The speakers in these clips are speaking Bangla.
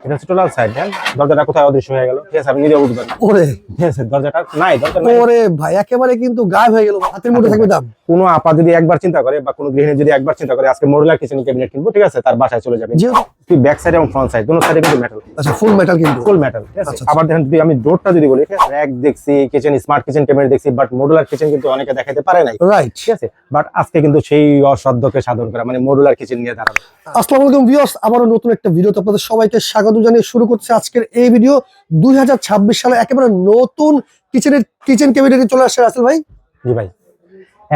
এটা হচ্ছে টোটাল সাইড। হ্যাঁ, দরজাটা কোথায় অদৃশ্য হয়ে গেল, ঠিক আছে, আপনি নিজে বুঝবেন। ওরে ঠিক আছে, দরজাটা নাই, দরজা নাই। ওরে ভাই একেবারে কিন্তু গায়েব হয়ে গেল, হাতের মুঠে থাকবে দাম। কোনো আপা যদি একবার চিন্তা করে বা কোনো গৃহিণী যদি একবার চিন্তা করে আজকে মডুলার কিচেন ক্যাবিনেট কিনবো, ঠিক আছে, তার বাসায় চলে যাবে। যেহেতু ব্যাক সাইড এবং ফ্রন্ট সাইড দুটো সাইডে কিন্তু মেটাল। আচ্ছা ফুল মেটাল কিন্তু ফুল মেটাল, ঠিক আছে। আচ্ছা, আবার দেখেন যদি আমি ডোরটা যদি বলি, ঠিক আছে, র্যাক দেখছি, কিচেন স্মার্ট কিচেন ক্যাবিনেট দেখছি, বাট মডুলার কিচেন কিন্তু অনেকে দেখাতে পারে নাই, রাইট। ঠিক আছে। বাট আজকে কিন্তু সেই অসাধ্যকে সাধন করা, মানে মডুলার কিচেন নিয়ে দাঁড়ানো। আসসালামু আলাইকুম ভিউয়ার্স, আবারও নতুন একটা ভিডিওতে আপনাদের সবাইকে স্বাগত জানিয়ে শুরু করছে আজকের এই ভিডিও। 2026 সালে একেবারে নতুন কিচেন ক্যাবিনেটে চলে আসছে রাসেল ভাই। জি ভাই,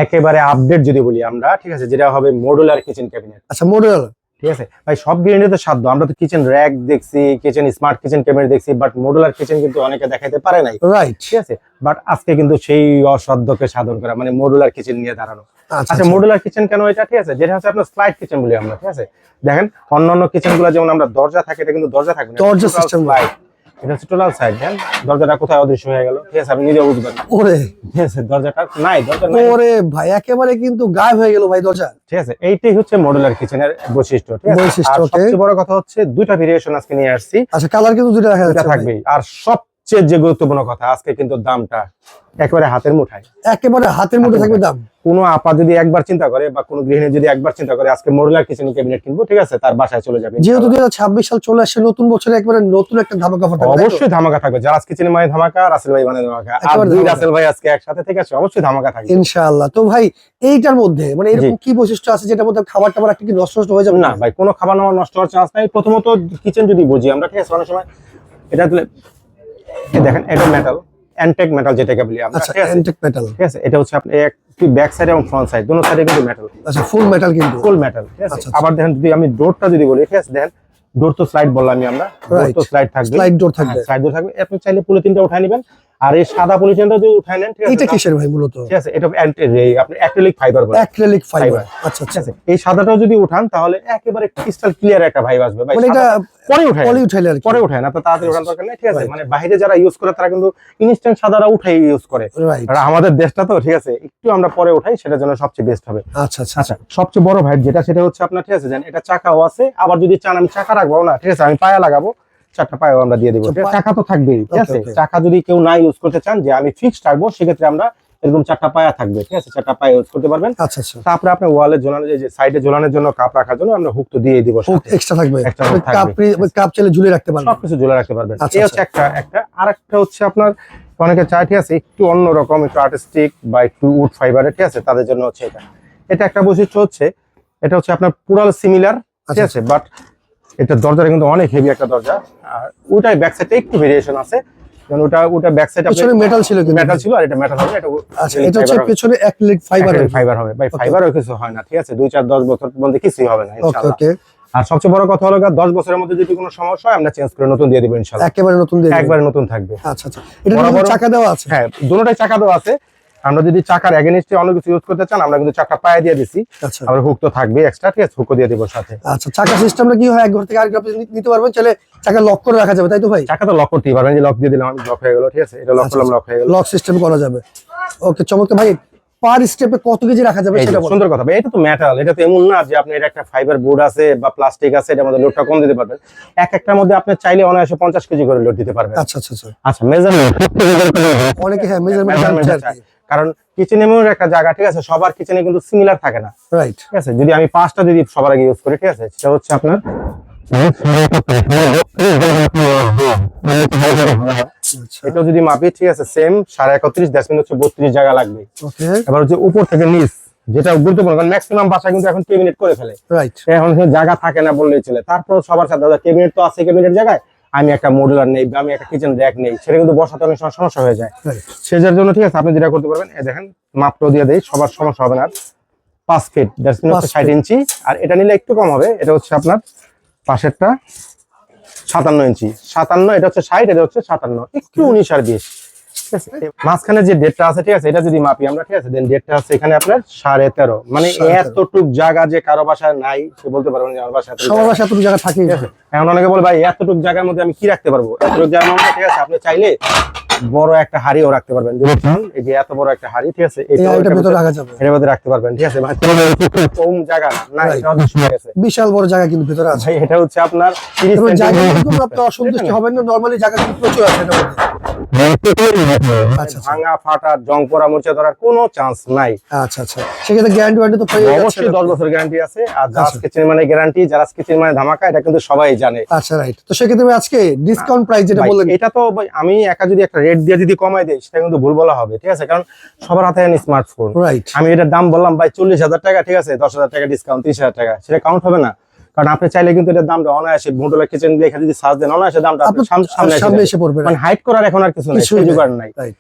একেবারে আপডেট যদি বলি আমরা, ঠিক আছে, যেটা হবে মডুলার কিচেন ক্যাবিনেট। আচ্ছা মডেল ঠিক আছে ভাই, সব গৃহিণীদের সাধ্য। আমরা তো কিচেন র্যাক দেখছি, কিচেন স্মার্ট কিচেন ক্যাবিনেট দেখছি, বাট মডুলার কিচেন কিন্তু অনেকে দেখাতে পারে নাই, রাইট। ঠিক আছে। বাট আজকে কিন্তু সেই অসাধ্যকে সাধন করা, মানে মডুলার কিচেন নিয়ে দাঁড়ানো। আচ্ছা আচ্ছা, মডুলার কিচেন কেন এটা, ঠিক আছে, যেটা হচ্ছে আপনার স্লাইড কিচেন বলি আমরা, ঠিক আছে। দেখেন অন্যান্য কিচেন গুলো যেমন আমরা দরজা থাকে, এটা কিন্তু দরজা থাকবে না, দরজা সিস্টেম স্লাইড। এটা হচ্ছে টোটাল সাইড। হ্যাঁ, দরজাটা কোথায় অদৃশ্য হয়ে গেল, ঠিক আছে, আপনি নিজে বুঝবেন। ওরে ঠিক আছে, দরজাটা নাই, দরজা নাই। ওরে ভাই একেবারে কিন্তু গায়েব হয়ে গেল ভাই দরজা। ঠিক আছে, এইটাই হচ্ছে মডুলার কিচেনের বৈশিষ্ট্য, ঠিক আছে। বৈশিষ্ট্য, আর okay. সবচেয়ে বড় কথা হচ্ছে দুইটা ভেরিয়েশন আজকে নিয়ে আসছি। আচ্ছা কালার কিন্তু দুটো দেখা এটা যাচ্ছে ভাই। থাকবেই। আর সবচেয়ে যে গুরুত্বপূর্ণ কথা, আজকে কিন্তু দামটা একেবারে হাতের মুঠায়, একেবারে হাতের মুঠে থাকবে দাম। কোনো আপা যদি একবার চিন্তা করে বা কোনো গৃহিণী যদি একবার চিন্তা করে আজকে মডুলার কিচেন ক্যাবিনেট কিনবো, ঠিক আছে, তার বাসায় চলে যাবে। যেহেতু 2026 সাল চলে আসছে, নতুন বছরে একেবারে নতুন একটা ধামাকা অফার থাকবে, তাই তো? অবশ্যই ধামাকা থাকবে। জারাস কিচেন মানে ধামাকা, রাসেল ভাই মানে ধামাকা। আর একেবারে দুই ধামাকা। রাসেল ভাই আজকে একসাথে থেকে আসছে, অবশ্যই ধামাকা থাকবে ইনশাআল্লাহ। তো ভাই এইটার মধ্যে মানে এরকম কি বৈশিষ্ট্য আছে যেটার মধ্যে খাবার টাবার একটা কি নষ্ট হয়ে যাবে না ভাই, কোনো খাবার নামার নষ্ট হওয়ার চান্স নাই। প্রথমত কিচেন যদি বুঝি আমরা, ঠিক আছে, অনেক সময় এটা তুলে দেখেন, এটা মেটাল, অ্যান্টেক মেটাল যেটাকে বলি আমরা, আচ্ছা ঠিক আছে। Antique metal. ঠিক আছে, এটা হচ্ছে আপনি একটি ব্যাক সাইড এবং ফ্রন্ট সাইড দুটো সাইডে কিন্তু মেটাল, আচ্ছা ফুল মেটাল কিন্তু ফুল মেটাল, ঠিক আছে। আচ্ছা, আবার দেখেন যদি আমি ডোরটা যদি বলি, ঠিক আছে, দেখেন ডোর তো স্লাইড বললাম আমরা, ডোর Right. তো স্লাইড থাকবে, স্লাইড ডোর থাকবে। স্লাইড ডোর থাকবে। আপনি চাইলে পলিথিনটা উঠায় নেবেন, আর এই সাদা পলিথিনটা যদি উঠায় নেন, ঠিক আছে, এটা কিসের ভাই মূলত? ঠিক আছে, এটা আপনি অ্যাক্রিলিক ফাইবার বলেন, অ্যাক্রিলিক ফাইবার। Fiber। আচ্ছা ঠিক আচ্ছা। আছে। এই সাদাটাও যদি উঠান তাহলে একেবারে ক্রিস্টাল ক্লিয়ার একটা ভাইব আসবে ভাই। মানে এটা পরে উঠায় পলি উঠাইলে আর কি। পরে উঠায় না, তো তাড়াতাড়ি উঠান দরকার নেই, ঠিক আছে। Right. মানে বাইরে যারা ইউজ করে তারা কিন্তু ইনস্ট্যান্ট সাদাটা উঠাই ইউজ করে, রাইট। আর আমাদের দেশটা তো, ঠিক আছে, একটু আমরা পরে উঠাই, সেটার জন্য সবচেয়ে বেস্ট হবে। আচ্ছা আচ্ছা আচ্ছা, সবচেয়ে বড় ভাই যেটা, সেটা হচ্ছে আপনার, ঠিক আছে, জানেন এটা চাকাও আছে। আবার যদি চান আমি চাকা রাখবো না, ঠিক আছে, আমি পায়া লাগাবো, চারটা পায়াও আমরা দিয়ে দিব। চাকা তো থাকবেই, ঠিক আছে। Okay. চাকা যদি কেউ না ইউজ করতে চান যে আমি ফিক্সড রাখবো, সেক্ষেত্রে আমরা এরকম চারটা পায়া থাকবে, ঠিক আছে, চারটা পায়া ইউজ করতে পারবেন। আচ্ছা আচ্ছা। তারপরে আপনার ওয়ালে ঝোলানো, যে সাইডে ঝোলানোর জন্য কাপ রাখার জন্য আমরা হুক তো দিয়ে দিব, এক্সট্রা থাকবে। Extra থাকবে। কাপ চাইলে ঝুলিয়ে রাখতে পারবেন। সবকিছু ঝুলে রাখতে পারবেন। আচ্ছা, এই হচ্ছে একটা। আরেকটা হচ্ছে আপনার অনেকে চাই, ঠিক আছে, একটু অন্যরকম, একটু আর্টিস্টিক বা একটু উড ফাইবারের, ঠিক আছে, তাদের জন্য হচ্ছে এটা একটা বৈশিষ্ট্য হচ্ছে, এটা হচ্ছে আপনার পুরাল সিমিলার, ঠিক আছে, বাট এটা দরজাটা কিন্তু অনেক হেভি একটা দরজা। আর ওটাই ব্যাক সাইডে একটু ভেরিয়েশন আছে, কারণ ওটা ব্যাক সাইড পেছনে মেটাল ছিল কিন্তু। মেটাল ছিল, আর এটা মেটাল হবে। এটা আচ্ছা এটা হচ্ছে পেছনে অ্যাক্রিলিক ফাইবার। ফাইবার হবে ভাই, ফাইবারও কিছু হয় না, ঠিক আছে, 2-4-10 বছর মধ্যে কিছুই হবে না ওকে ইনশাআল্লাহ। ওকে। আর সবচেয়ে বড় কথা হলো 10 বছরের মধ্যে যদি কোনো সমস্যা হয় আমরা চেঞ্জ করে নতুন দিয়ে দিব ইনশাআল্লাহ, একেবারে নতুন দিয়ে দিবেন। একবারে নতুন থাকবে। আচ্ছা আচ্ছা। এটা বরাবর- চাকা দেওয়া আছে। হ্যাঁ, দুটোটাই চাকা দেওয়া আছে। আমরা যদি চাকার এগেইনস্টে অন্য কিছু ইউজ করতে চান, আমরা কিন্তু চাকা পায়ে দিয়ে দিছি। আচ্ছা আবার হুক তো থাকবে এক্সট্রা, ঠিক আছে, হুকও দিয়ে দিব সাথে। আচ্ছা। চাকা সিস্টেমটা কি হয়, এক ঘর থেকে আরেক ঘরে নিতে পারবেন, চাইলে চাকা লক করে রাখা যাবে, তাই তো ভাই? চাকা তো লক করতেই পারবেন, যে লক দিয়ে দিলাম, আমি লক হয়ে গেল, ঠিক আছে, এটা লক আচ্ছা, করলাম, লক হয়ে গেল। লক সিস্টেম করা যাবে। ওকে চমৎকার ভাই। পার স্টেপে কত কেজি রাখা যাবে এই যে সেটা বলুন। সুন্দর কথা ভাই, এটা তো মেটাল, এটা তো এমন না যে আপনি এটা একটা ফাইবার বোর্ড আছে বা প্লাস্টিক আছে, এটার মধ্যে লোডটা কম দিতে পারবেন। একটার মধ্যে আপনি চাইলে অনায়াসে 50 কেজি করে লোড দিতে পারবেন। আচ্ছা আচ্ছা আচ্ছা। আচ্ছা, মেজারমেন্ট অনেকে হ্যাঁ মেজারমেন্ট চায়, কারণ কিচেন এমন একটা জায়গা, ঠিক আছে, সবার কিচেনে কিন্তু সিমিলার থাকে না, রাইট। ঠিক আছে। যদি আমি 5টা যদি সবার আগে ইউজ করি, ঠিক আছে, সেটা হচ্ছে আপনার এটা যদি মাপি, ঠিক আছে, সেম 31.5, দ্যাটস মিন হচ্ছে 32 জায়গা লাগবে। ওকে এবার হচ্ছে উপর থেকে নিচ, যেটা গুরুত্বপূর্ণ, কারণ ম্যাক্সিমাম বাসা কিন্তু এখন ক্যাবিনেট করে ফেলে, রাইট। এখন জায়গা থাকে না বললেই চলে। তারপর সবার সাথে ক্যাবিনেট তো আছে, ক্যাবিনেটের জায়গায় আমি একটা মডুলার নেই বা আমি একটা কিচেন র্যাক নেই, সেটা কিন্তু বসাতে অনেক সময় সমস্যা হয়ে যায়। রাইট। সেটার জন্য, ঠিক আছে, আপনি যেটা করতে পারবেন, এই দেখেন মাপটাও দিয়ে দেই, সবার সমস্যা হবে না। 5 ফিট, দ্যাটস মিন হচ্ছে 60 ইঞ্চি। আর এটা নিলে একটু কম হবে, এটা হচ্ছে আপনার পাশেরটা 57 ইঞ্চি, 57, এটা হচ্ছে 60, এটা হচ্ছে 57, একটু 19 আর 20, ঠিক আছে। মাঝখানে যে ডেটটা আছে, ঠিক আছে, এটা যদি মাপি আমরা, ঠিক আছে, দেন ডেটটা আছে এখানে আপনার 13.5, মানে 13.5 এতটুক জায়গা যে কারো বাসায় নাই, সে বলতে পারবেন যে আমার বাসায় এত সবার বাসায় এতটুকু জায়গা থাকেই। এখন অনেকে বলে ভাই এতটুক জায়গার মধ্যে আমি কি রাখতে পারবো, এতটুক জায়গার মধ্যে, ঠিক আছে, আপনি চাইলে বড় একটা হাড়িও রাখতে পারবেন যদি চান। এই যে এত বড় একটা হাড়ি, ঠিক আছে, এটা ভিতরে রাখা যাবে, এর মধ্যে রাখতে পারবেন, ঠিক আছে। কম জায়গা না, এটা অনেক সুন্দর আছে, বিশাল বড় জায়গা কিন্তু ভিতরে আছে। ভাই এটা হচ্ছে আপনার 30 এবং জায়গা সেন্টিমিটার। কিন্তু আপনি অসন্তুষ্ট হবেন না, নরমালি জায়গা কিন্তু প্রচুর আছে এটার মধ্যে। আচ্ছা ভাঙা ফাটা জং পড়া মরিচা ধরার কোনো চান্স নাই। আচ্ছা আচ্ছা, সেক্ষেত্রে গ্যারান্টি ওয়ারেন্টি তো পেয়ে যাচ্ছে। অবশ্যই 10 বছর গ্যারান্টি আছে। আর জাস্ট কিচেন মানে গ্যারান্টি, জাস্ট কিচেন মানে ধামাকা, এটা কিন্তু সবাই জানে। আচ্ছা রাইট, তো সেক্ষেত্রে আজকে ডিসকাউন্ট প্রাইস যেটা ভাই, বললেন, এটা তো ভাই আমি একা যদি একটা রেট দিয়ে যদি কমাই দেই সেটা কিন্তু ভুল বলা হবে, ঠিক আছে, কারণ সবার হাতে স্মার্টফোন। রাইট, আমি এটার দাম বললাম ভাই 40,000 টাকা, ঠিক আছে, 10,000 টাকা ডিসকাউন্ট, 30,000 টাকা, সেটা কাউন্ট হবে না। কারণ আপনি চাইলে কিন্তু এটার দামটা অনায়াসে ভুটলা কিচেন লেখা যদি সার্চ দেন অনায়াসে দামটা আপনার সামনে এসে পড়বে, মানে হাইড করার এখন আর কিছু নেই, সেই জোগাড় নাই। রাইট।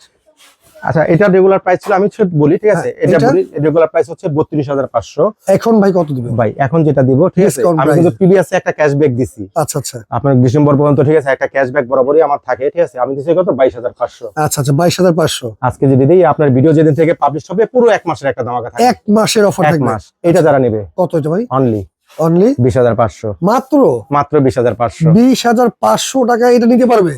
আচ্ছা, এটা রেগুলার প্রাইস ছিল, আমি ছোট বলি, ঠিক আছে, এটা বলি রেগুলার প্রাইস হচ্ছে 32,500। এখন ভাই কত দিবেন? ভাই এখন যেটা দিব, ঠিক আছে, Discount আমি কিন্তু প্রিভিয়াসে একটা ক্যাশব্যাক দিছি। আচ্ছা আচ্ছা, আপনার ডিসেম্বর পর্যন্ত, ঠিক আছে, একটা ক্যাশব্যাক বরাবরই আমার থাকে, ঠিক আছে, আমি দিছি কত 22,500। আচ্ছা আচ্ছা, 22,500। আজকে যদি দিই আপনার ভিডিও যেদিন থেকে পাবলিশ হবে পুরো 1 মাসের একটা ধামাকা থাকবে। 1 মাসের অফার 1 থাকবে। মাস, এটা যারা নেবে কত এটা ভাই? অনলি অনলি 20,500, মাত্র মাত্র 20,500। 20,500 টাকা এটা নিতে পারবে।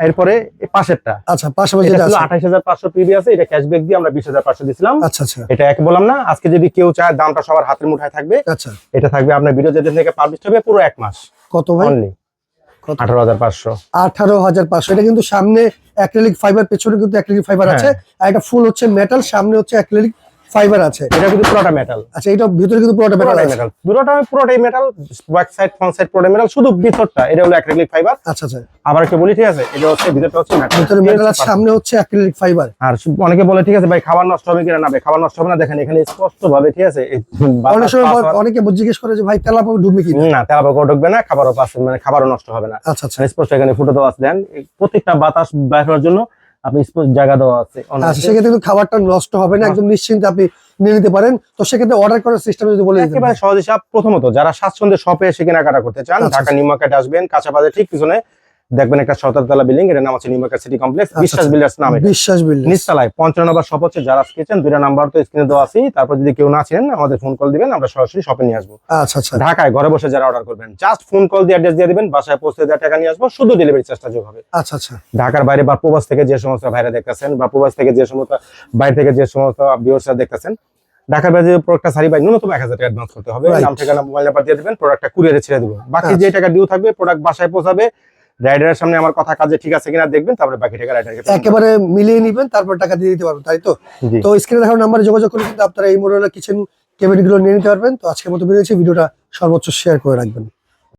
এরপরে এই পাশেরটা, আচ্ছা, পাশাপাশি এটা যেটা ছিল আছে 28,500 পিবি আছে, এটা ক্যাশব্যাক দিয়ে আমরা 20,500 দিছিলাম। আচ্ছা আচ্ছা এটা এক বললাম না, আজকে যদি কেউ চায় দামটা সবার হাতের মুঠায় থাকবে। আচ্ছা, এটা থাকবে আপনার ভিডিও যেদিন থেকে পাবলিশ হবে পুরো 1 মাস, কত ভাই? অনলি কত? 18,500। 18,500। এটা কিন্তু সামনে অ্যাক্রিলিক ফাইবার, পেছনে কিন্তু অ্যাক্রিলিক ফাইবার হ্যাঁ। আছে, আর এটা ফুল হচ্ছে মেটাল, সামনে হচ্ছে অ্যাক্রিলিক ফাইবার আছে। এটা কিন্তু পুরোটা মেটাল, আচ্ছা, এটা ভিতরে কিন্তু পুরোটা মেটাল আছে। মেটাল পুরোটাই metal, back side front side পুরোটা মেটাল, শুধু ভিতরটা এটা হলো অ্যাক্রিলিক ফাইবার। আচ্ছা আচ্ছা, আবার একটু বলি, ঠিক আছে, এটা হচ্ছে ভিতরটা হচ্ছে ভিতরে মেটাল আর সামনে হচ্ছে অ্যাক্রিলিক ফাইবার। আর অনেকে বলে, ঠিক আছে ভাই খাবার নষ্ট হবে কিনা, না ভাই খাবার নষ্ট হবে না, দেখেন এখানে স্পষ্ট ভাবে, ঠিক আছে, অনেক সময় অনেকে জিজ্ঞেস করে যে ভাই তেলাপোকা ঢুকবে কি না, তেলাপোকা ঢুকবে না, খাবারও পাচ্ছে, মানে খাবারও নষ্ট হবে না। আচ্ছা আচ্ছা স্পষ্ট এখানে ফুটো দেওয়া আছে, দেন প্রত্যেকটা বাতাস বের হওয়ার জন্য আপনি স্পষ্ট জায়গা দেওয়া আছে। আচ্ছা, সেক্ষেত্রে কিন্তু খাবারটা নষ্ট হবে না, একদম নিশ্চিন্তে আপনি নিয়ে নিতে পারেন। তো সেক্ষেত্রে অর্ডার করার সিস্টেম যদি বলে দিতেন। একেবারে সহজ হিসাব। প্রথমত যারা স্বাচ্ছন্দ্যে শপে এসে কেনাকাটা করতে চান, আচ্ছা, ঢাকা নিউ মার্কেট আসবেন, কাঁচা বাজার ঠিক পিছনে দেখবেন একটা 17 বিল্ডিং, এর নাম হচ্ছে নিউ মার্কেট সিটি কমপ্লেক্স, বিশ্বাস বিল্ডার্স নামে। বিশ্বাস বিল্ডার্স নিচতলায় 55 নম্বর শপ হচ্ছে জারাস কিচেন, 2টা নাম্বার তো স্ক্রিনে দেওয়া আছে। তারপর যদি কেউ না চিনেন আমাদের ফোন কল দিবেন, আমরা সরাসরি শপে নিয়ে আসবো। আচ্ছা আচ্ছা ঢাকায় ঘরে বসে যারা অর্ডার করবেন জাস্ট ফোন কল দিয়ে অ্যাড্রেস দিয়ে দিবেন, বাসায় পৌঁছে দেওয়ার টাকা নিয়ে আসবো, শুধু ডেলিভারি চার্জটা যোগ হবে। আচ্ছা আচ্ছা, ঢাকার বাইরে বা প্রবাস থেকে যে সমস্ত ভাইরা দেখতেছেন, বা প্রবাস থেকে যে সমস্ত বাইরে থেকে যে সমস্ত ভিউয়ার্সরা দেখতেছেন, ঢাকার বাইরে প্রোডাক্টটা সারি ভাই ন্যূনতম 1,000 টাকা অ্যাডভান্স করতে হবে। নাম ঠিকানা মোবাইল নাম্বার দিয়ে দিবেন, প্রোডাক্টটা কুরিয়ারে ছেড়ে দেবো। বাকি যে টাকা ডিউ থাকবে প্রোডাক্ট বাসায় পৌঁছাবে, রাইডারের সামনে আমার কথা কাজে ঠিক আছে কিনা দেখবেন, তারপরে বাকি টাকা রাইডারকে একেবারে মিলিয়ে নিবেন, তারপর টাকা দিয়ে দিতে পারবেন, তাই তো? জি। তো স্ক্রিনে দেখানো নাম্বারে যোগাযোগ করে কিন্তু আপনারা এই মডেলের কিচেন ক্যাবিনেট গুলো নিয়ে নিতে পারবেন। তো আজকের মতো বেরিয়েছে, ভিডিওটা সর্বোচ্চ শেয়ার করে রাখবেন।